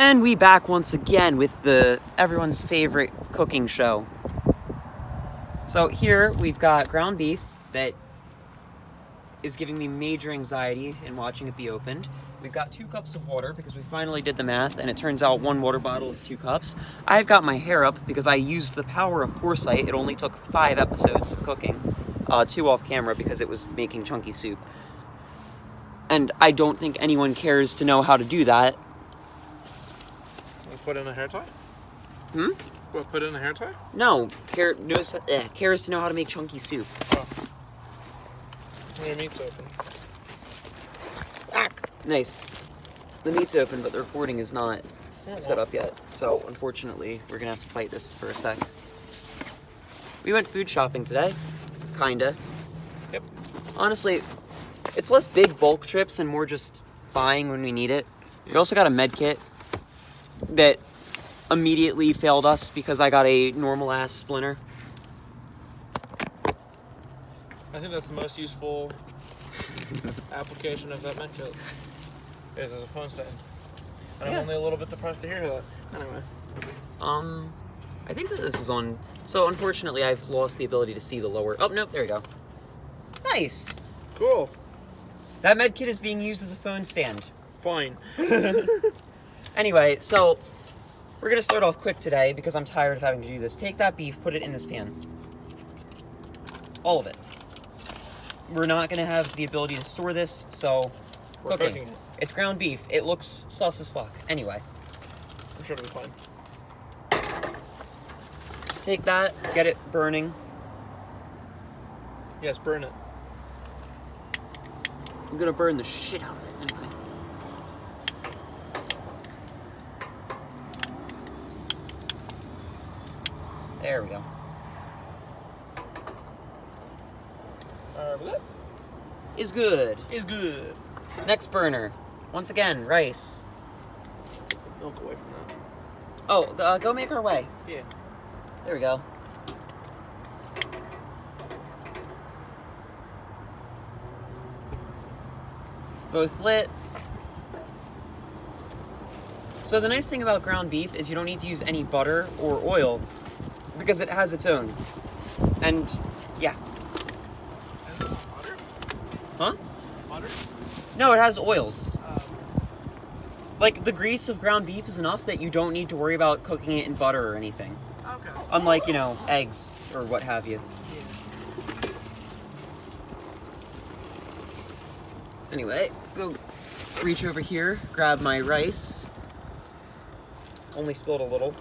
And we back once again with everyone's favorite cooking show. So here we've got ground beef that is giving me major anxiety in watching it be opened. We've got 2 cups of water because we finally did the math and it turns out 1 water bottle is 2 cups. I've got my hair up because I used the power of foresight. It only took 5 episodes of cooking, 2 off camera because it was making chunky soup. And I don't think anyone cares to know how to do that. Put in a hair tie? What, put in a hair tie? No, cares to know how to make chunky soup. Oh. Your meat's open. Ah, nice. The meat's open, but the recording is not set up yet. So, unfortunately, we're gonna have to fight this for a sec. We went food shopping today. Kinda. Yep. Honestly, it's less big bulk trips and more just buying when we need it. We also got a med kit that immediately failed us because I got a normal ass splinter. I think that's the most useful application of that med kit is as a phone stand. And Yeah. I'm only a little bit depressed to hear that. Anyway. I think that this is on. So unfortunately, I've lost the ability to see the lower. Oh nope, there we go. Nice. Cool. That med kit is being used as a phone stand. Fine. Anyway, so we're gonna start off quick today because I'm tired of having to do this. Take that beef, put it in this pan. All of it. We're not gonna have the ability to store this, so We're cooking it. It's ground beef. It looks sus as fuck. Anyway, I'm sure it'll be fine. take that, get it burning. Yes, burn it. I'm gonna burn the shit out of it anyway. There we go. Is good. Is good. Next burner. Once again, rice. Don't go away from that. Oh, go make our way. Yeah. There we go. Both lit. So the nice thing about ground beef is you don't need to use any butter or oil because it has its own. And yeah. Butter? Huh? Butter? No, it has oils. Like the grease of ground beef is enough that you don't need to worry about cooking it in butter or anything. Okay. Unlike, eggs or what have you. Anyway, go reach over here, grab my rice. Only spilled a little.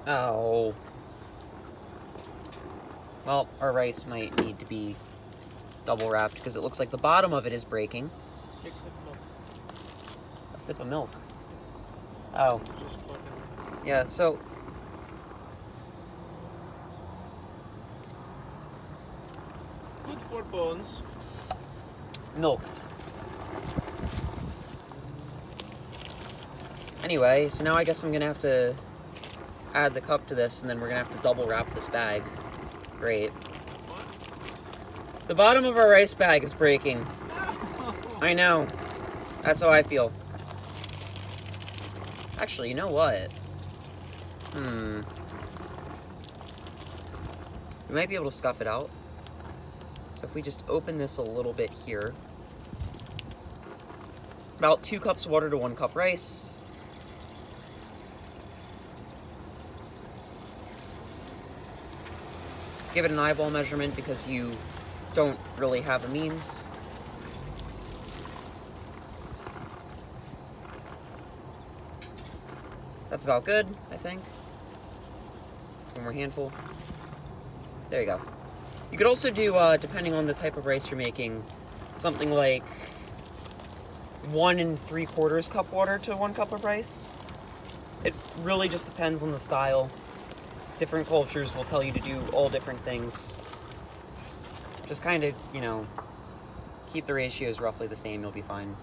Oh. Well, our rice might need to be double wrapped because it looks like the bottom of it is breaking. Take a sip of milk. A sip of milk. Oh, Just fucking... yeah, so Good for bones. milked. Anyway, so now I guess I'm gonna have to add the cup to this and then we're gonna have to double wrap this bag. Great. The bottom of our rice bag is breaking. I know. That's how I feel. Actually, you know what? We might be able to scuff it out. So if we just open this a little bit here. About 2 cups water to 1 cup rice. Give it an eyeball measurement because you don't really have a means. That's about good, I think. One more handful. There you go. You could also do, depending on the type of rice you're making, something like 1 3/4 cup water to 1 cup of rice. It really just depends on the style. Different cultures will tell you to do all different things. Just kind of, keep the ratios roughly the same, you'll be fine.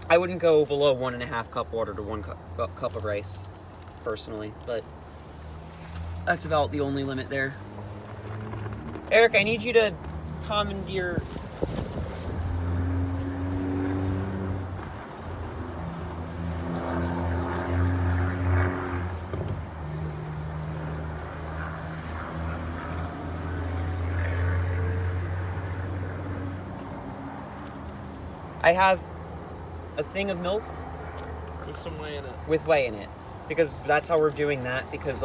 I wouldn't go below 1.5 cup water to 1 cup of rice, personally, but that's about the only limit there. Eric, I need you to commandeer. I have a thing of milk With some whey in it. with whey in it. Because that's how we're doing that. Because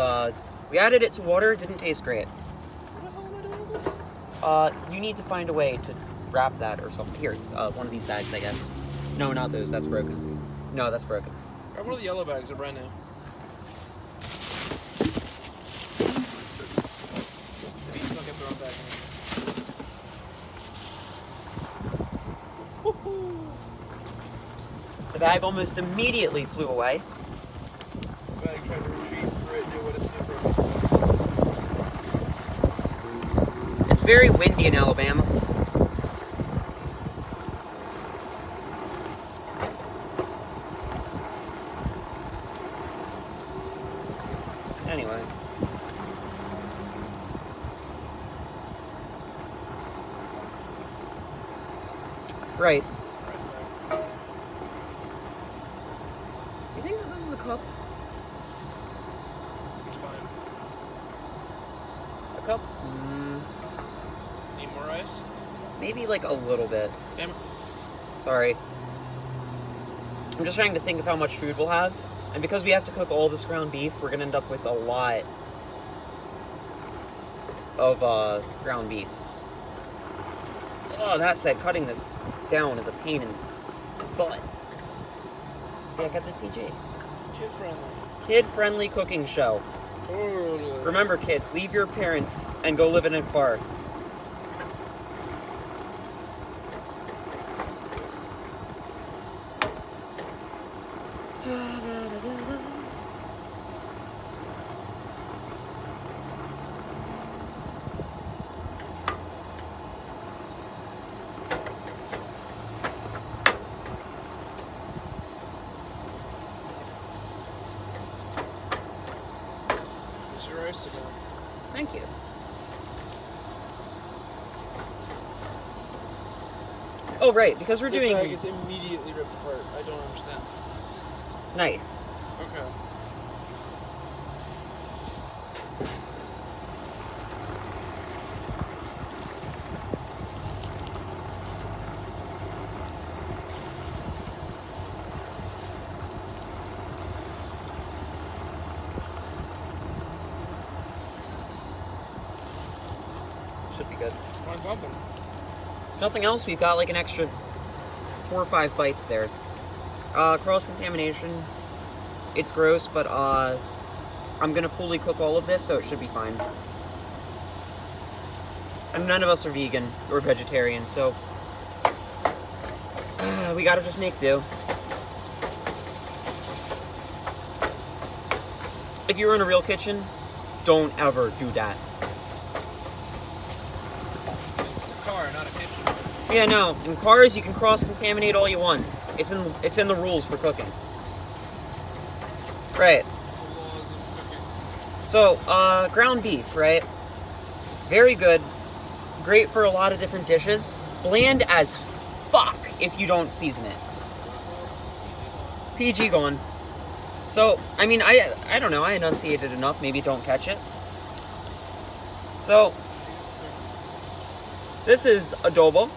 we added it to water, it didn't taste great. What the hell am I doing with this? You need to find a way to wrap that or something. Here, one of these bags, I guess. No, not those. That's broken. No, that's broken. Grab one of the yellow bags. They're brand new. Maybe you don't get the wrong bag. Woohoo! The bag almost immediately flew away. The bag tried to retreat before it knew what its number. It's very windy in Alabama. Anyway. Rice. Do you think that this is a cup? It's fine. A cup? Need more rice? Maybe like a little bit. Damn it. Sorry. I'm just trying to think of how much food we'll have. And because we have to cook all this ground beef, we're gonna end up with a lot of ground beef. Oh, that said, cutting this down is a pain in the butt. See, I kept it PG. Kid friendly. Kid-friendly cooking show. Totally. Remember, kids, leave your parents and go live in a car. Here's your rice again. Thank you. Oh, right, because we're The doing... bag is immediately ripped apart. I don't understand. Nice. Okay. Should be good. Find something. Nothing else, we've got like an extra 4 or 5 bites there. Cross-contamination. It's gross, but I'm gonna fully cook all of this, so it should be fine. And none of us are vegan or vegetarian, so we gotta just make do. If you're in a real kitchen, don't ever do that. This is a car, not a kitchen. Yeah, no. In cars, you can cross-contaminate all you want. It's in the rules for cooking. Right. The laws of cooking. So, ground beef, right? Very good. Great for a lot of different dishes. Bland as fuck if you don't season it. PG gone. So, I mean, I don't know. I enunciated enough. Maybe don't catch it. So, this is adobo.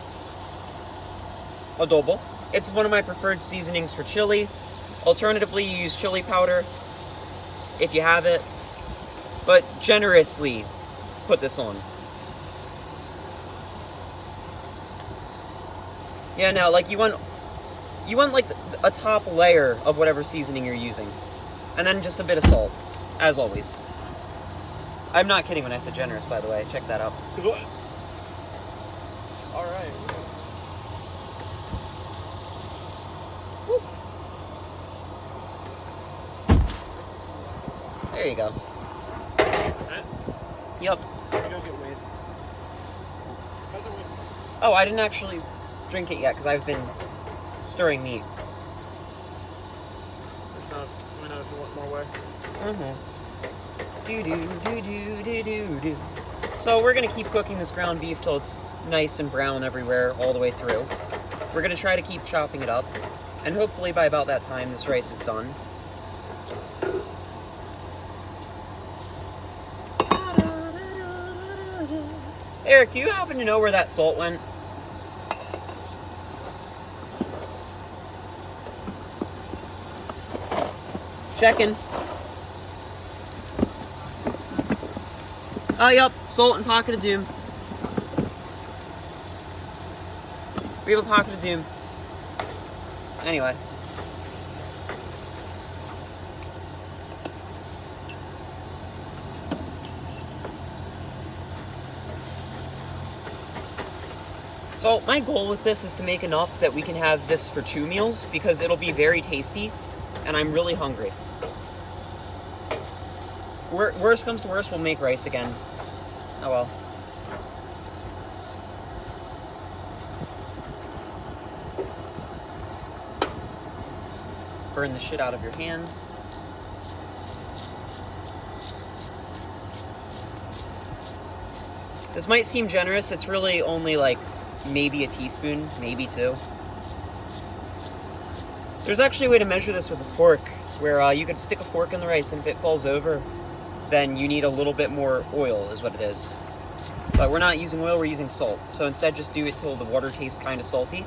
Adobo. It's one of my preferred seasonings for chili. Alternatively, you use chili powder if you have it. But generously put this on. Yeah, no, like you want like a top layer of whatever seasoning you're using. And then just a bit of salt, as always. I'm not kidding when I said generous, by the way. Check that out. All right. There you go. Alright. Yep. You gotta get weighed. How's it weighed? Oh, I didn't actually drink it yet because I've been stirring meat. There's no. Let me know if you want more whey. Mm-hmm. Do do do do do do do. So we're gonna keep cooking this ground beef till it's nice and brown everywhere all the way through. We're gonna try to keep chopping it up, and hopefully by about that time this rice is done. Eric, do you happen to know where that salt went? Checking. Oh, yep, salt and pocket of doom. We have a pocket of doom. Anyway. So my goal with this is to make enough that we can have this for 2 meals because it'll be very tasty and I'm really hungry. Worst comes to worst, we'll make rice again. Oh well. Burn the shit out of your hands. This might seem generous, it's really only like maybe a teaspoon, maybe 2. There's actually a way to measure this with a fork, where you could stick a fork in the rice and if it falls over, then you need a little bit more oil is what it is. But we're not using oil, we're using salt. So instead just do it till the water tastes kind of salty.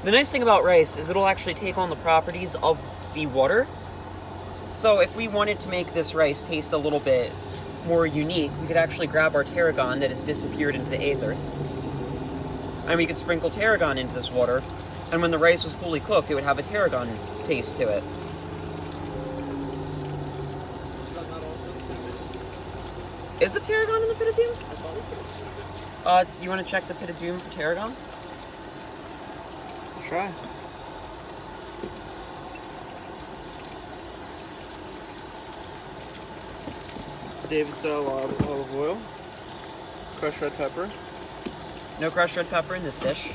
The nice thing about rice is it'll actually take on the properties of the water. So if we wanted to make this rice taste a little bit more unique, we could actually grab our tarragon that has disappeared into the aether, and we could sprinkle tarragon into this water, and when the rice was fully cooked, it would have a tarragon taste to it. Is the tarragon in the pit of doom? You want to check the pit of doom for tarragon? Try. David style olive oil, crushed red pepper. No crushed red pepper in this dish.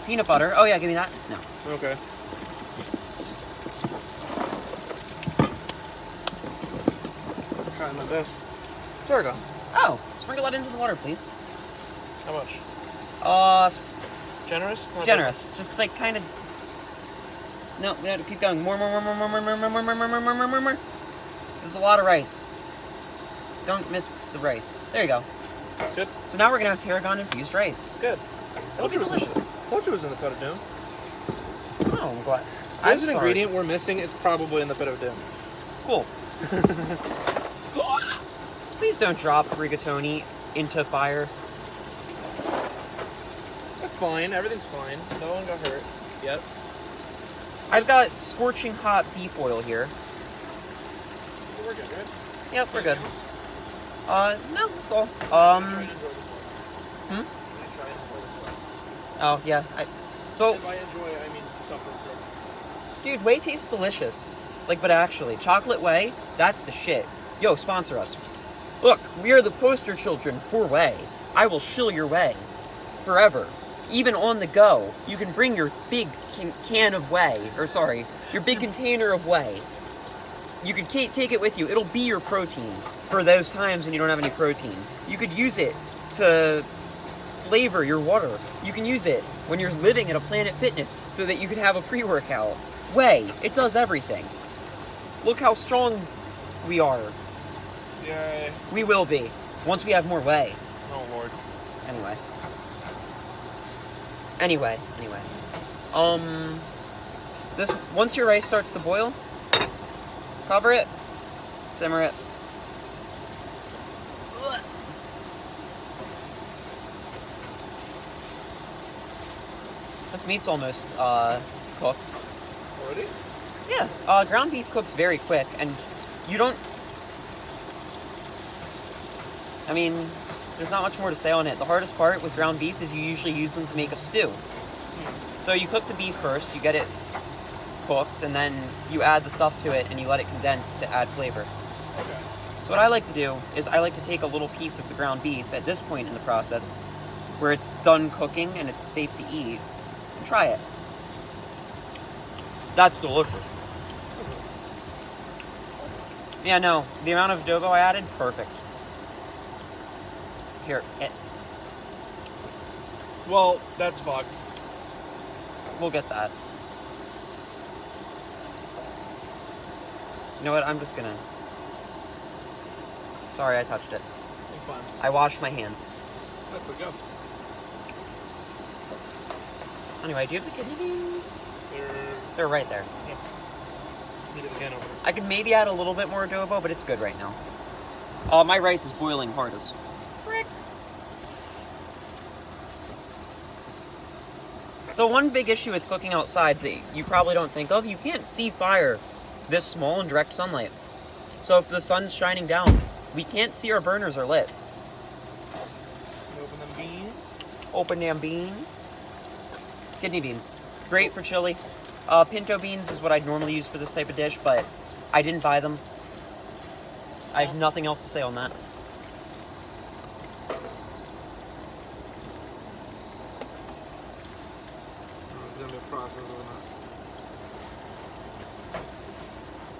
Peanut butter. Oh yeah, give me that. No. Okay. I'm trying my best. Tarragon. Oh, sprinkle that into the water, please. How much? Generous? Not Generous. Just like kind of. No, we have to keep going. More. There's a lot of rice. Don't miss the rice. There you go. Good. So now we're gonna have tarragon infused rice. Good. It'll be delicious. Told you it was in the pit of doom. Oh, I'm glad. There's an ingredient we're missing. It's probably in the pit of doom. Cool. Please don't drop rigatoni into fire. That's fine. Everything's fine. No one got hurt yet. I've got scorching hot beef oil here. We're good, right? Yep, we're good. No, that's all. Oh, yeah. So, If I enjoy, I mean something. dude, whey tastes delicious. Like, but actually, chocolate whey, that's the shit. Yo, sponsor us. Look, we are the poster children for whey. I will shill your whey. Forever. Even on the go. You can bring your big can of whey. Or, sorry, your big container of whey. You could take it with you. It'll be your protein for those times when you don't have any protein. You could use it to flavor your water. You can use it when you're living at a Planet Fitness so that you could have a pre-workout. Whey, it does everything. Look how strong we are. Yay. We will be, once we have more whey. Oh, Lord. Anyway. Once your rice starts to boil, cover it, simmer it. This meat's almost cooked. Already? Yeah, ground beef cooks very quick, and you don't. I mean, there's not much more to say on it. The hardest part with ground beef is you usually use them to make a stew. So you cook the beef first, you get it cooked, and then you add the stuff to it and you let it condense to add flavor. Okay. So what I like to do is I like to take a little piece of the ground beef at this point in the process, where it's done cooking and it's safe to eat, and try it. That's delicious. Yeah, no, the amount of adobo I added, perfect. Here, Well, that's fucked. we'll get that. You know what? I'm just gonna. Sorry, I touched it. It's fine. I washed my hands. That's pretty good. Anyway, do you have the kidney beans? They're... They're right there. Need it again over there. I could maybe add a little bit more adobo, but it's good right now. My rice is boiling hard as frick. So one big issue with cooking outside that you probably don't think of, you can't see fire this small in direct sunlight. So if the sun's shining down, we can't see our burners are lit. You open them beans. Open damn beans. Kidney beans. Great for chili. Pinto beans is what I'd normally use for this type of dish, but I didn't buy them. I have nothing else to say on that. It's gonna be a process, isn't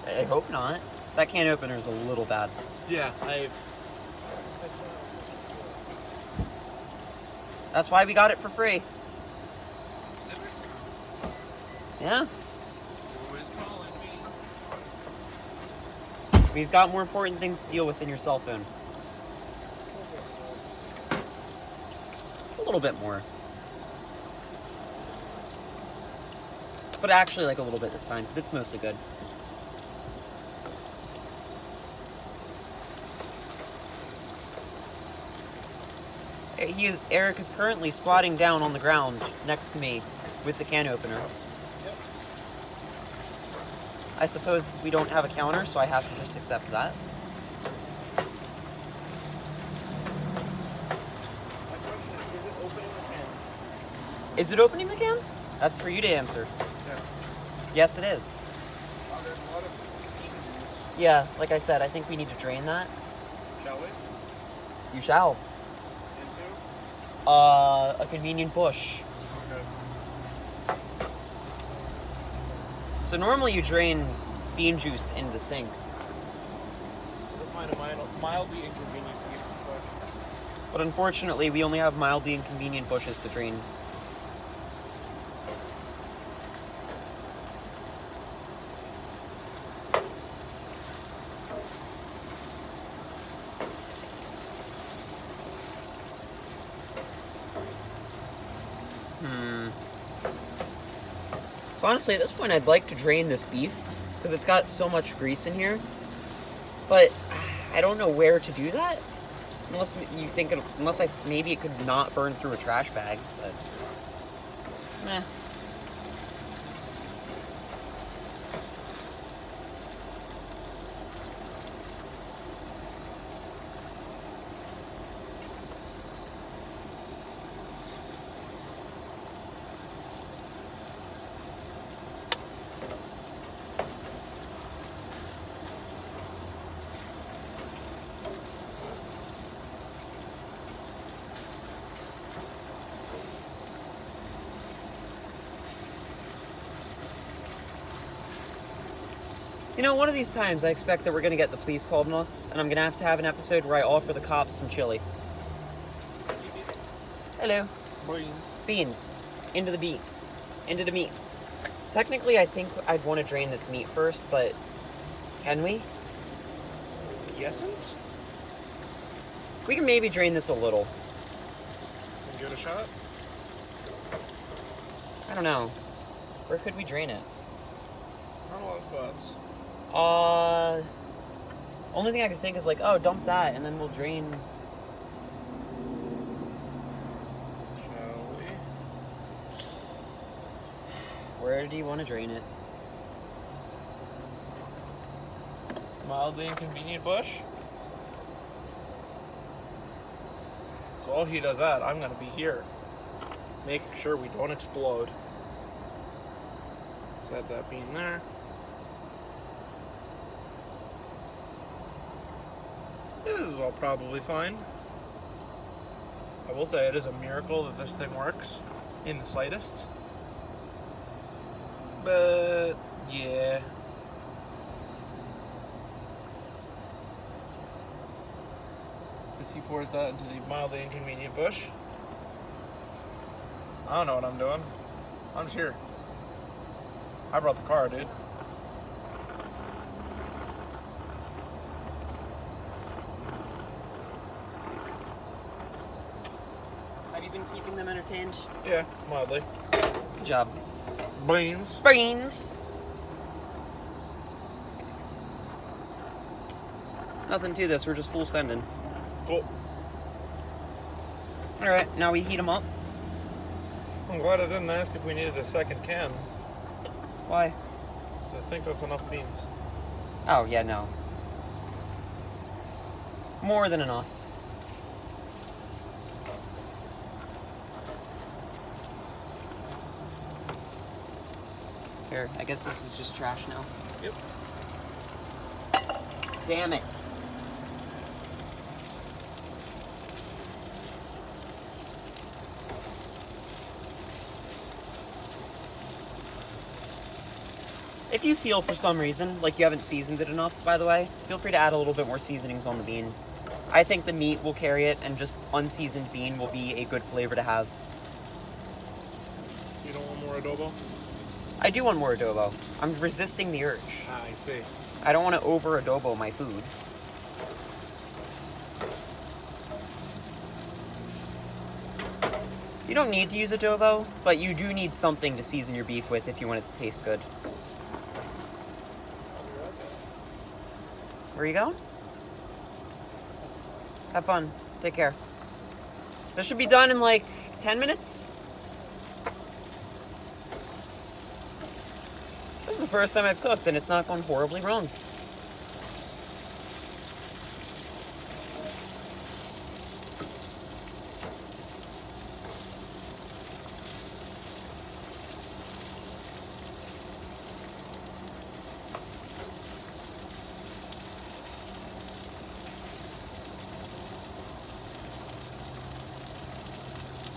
it? I hope not. That can opener is a little bad. Yeah, That's why we got it for free. Yeah. Always calling me. We've got more important things to deal with than your cell phone. A little bit more. But actually like a little bit this time, because it's mostly good. Eric is currently squatting down on the ground next to me with the can opener. Yep. I suppose we don't have a counter, so I have to just accept that. My question is it opening the can? Is it opening the can? That's for you to answer. Yeah. Yes, it is. There's a lot of beans. Yeah, like I said, I think we need to drain that. Shall we? You shall. Into? A convenient bush. Okay. So normally you drain bean juice into the sink. We'll find a mildly inconvenient piece of bush. But unfortunately, we only have mildly inconvenient bushes to drain. So honestly, at this point, I'd like to drain this beef because it's got so much grease in here. But I don't know where to do that. Unless you think, maybe it could not burn through a trash bag, but meh. You know, one of these times I expect that we're going to get the police called on us, and I'm going to have an episode where I offer the cops some chili. Hello. Beans. Beans. Into the meat. Into the meat. Technically, I think I'd want to drain this meat first, but can we? The essence? We can maybe drain this a little. Can you give it a shot? I don't know. Where could we drain it? Not a lot of spots. Only thing I could think is like, oh, dump that, and then we'll drain. Shall we? Where do you want to drain it? Mildly inconvenient bush? So while he does that, I'm gonna be here, making sure we don't explode. Set that bean there. This is all probably fine. I will say it is a miracle that this thing works in the slightest. But yeah. as he pours that into the mildly inconvenient bush. I don't know what I'm doing. I'm just here. I brought the car, dude. Have you been keeping them entertained? Yeah, mildly. Good job. Beans. Brains! Nothing to this, we're just full sending. Cool. Alright, now we heat them up. I'm glad I didn't ask if we needed a second can. Why? I think that's enough beans. Oh, yeah, no. More than enough. Here, I guess this is just trash now. Yep. Damn it. If you feel for some reason like you haven't seasoned it enough, by the way, feel free to add a little bit more seasonings on the bean. I think the meat will carry it, and just unseasoned bean will be a good flavor to have. You don't want more adobo? I do want more adobo. I'm resisting the urge. Ah, I see. I don't want to over adobo my food. You don't need to use adobo, but you do need something to season your beef with if you want it to taste good. Where are you going? Have fun. Take care. This should be done in like 10 minutes? This is the first time I've cooked and it's not gone horribly wrong.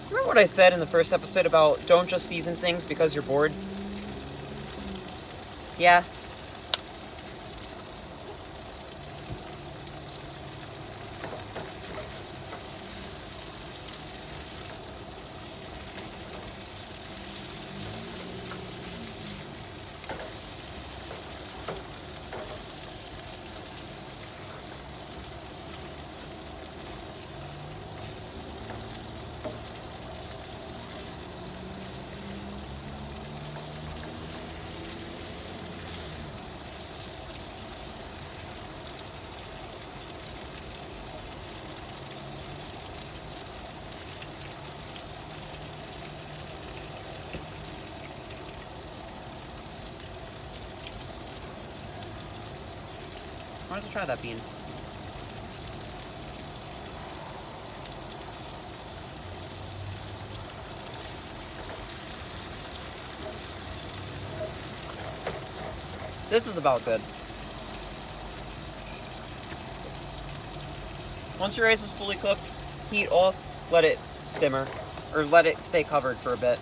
Remember what I said in the first episode about don't just season things because you're bored? Yeah. Why don't you try that bean? This is about good. Once your rice is fully cooked, heat off, let it simmer, or let it stay covered for a bit.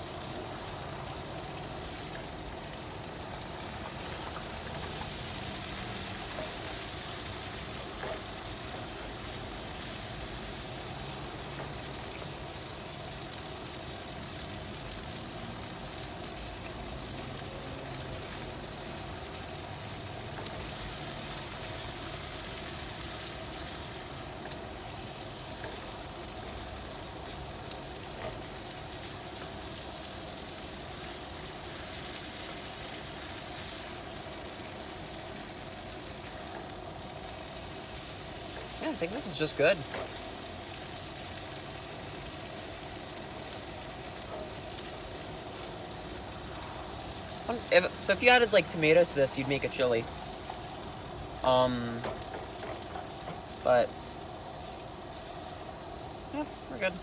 Yeah, I think this is just good. So if you added like tomato to this, you'd make a chili. But yeah, we're good.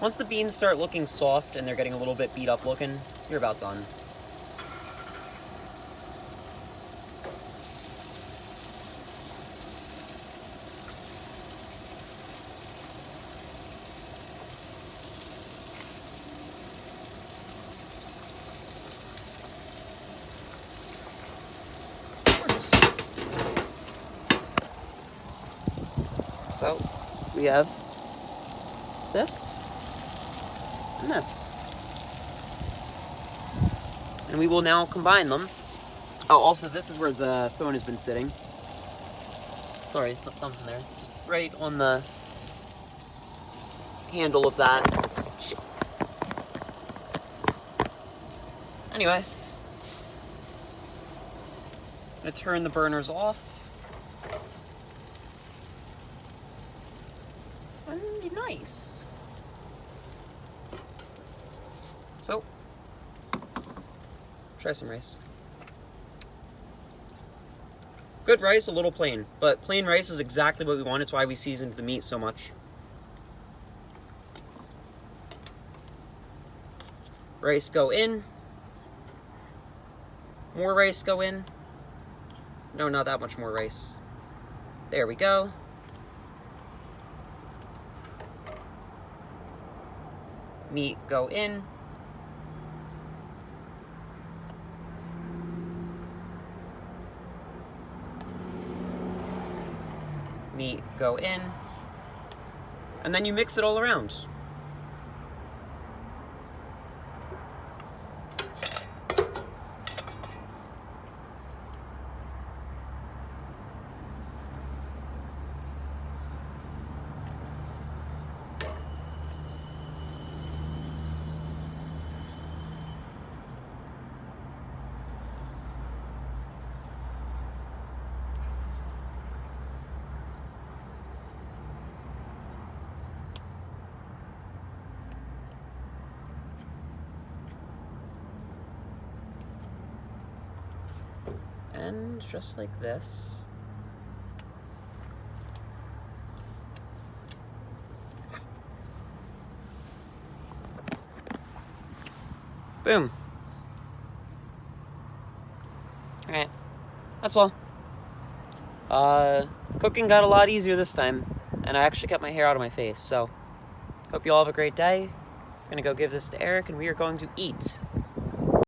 Once the beans start looking soft and they're getting a little bit beat up looking, you're about done. So, we have this and this. And we will now combine them. Oh, also, this is where the phone has been sitting. Sorry, thumb's in there. Just right on the handle of that. Shit. Anyway. I'm gonna turn the burners off. And nice. So, try some rice. Good rice, a little plain, but plain rice is exactly what we want. It's why we seasoned the meat so much. Rice go in. More rice go in. No, not that much more rice. There we go. Meat go in. Meat go in. And then you mix it all around. And just like this. Boom. Alright, that's all. Cooking got a lot easier this time, and I actually kept my hair out of my face, so hope you all have a great day. I'm gonna go give this to Eric, and we are going to eat.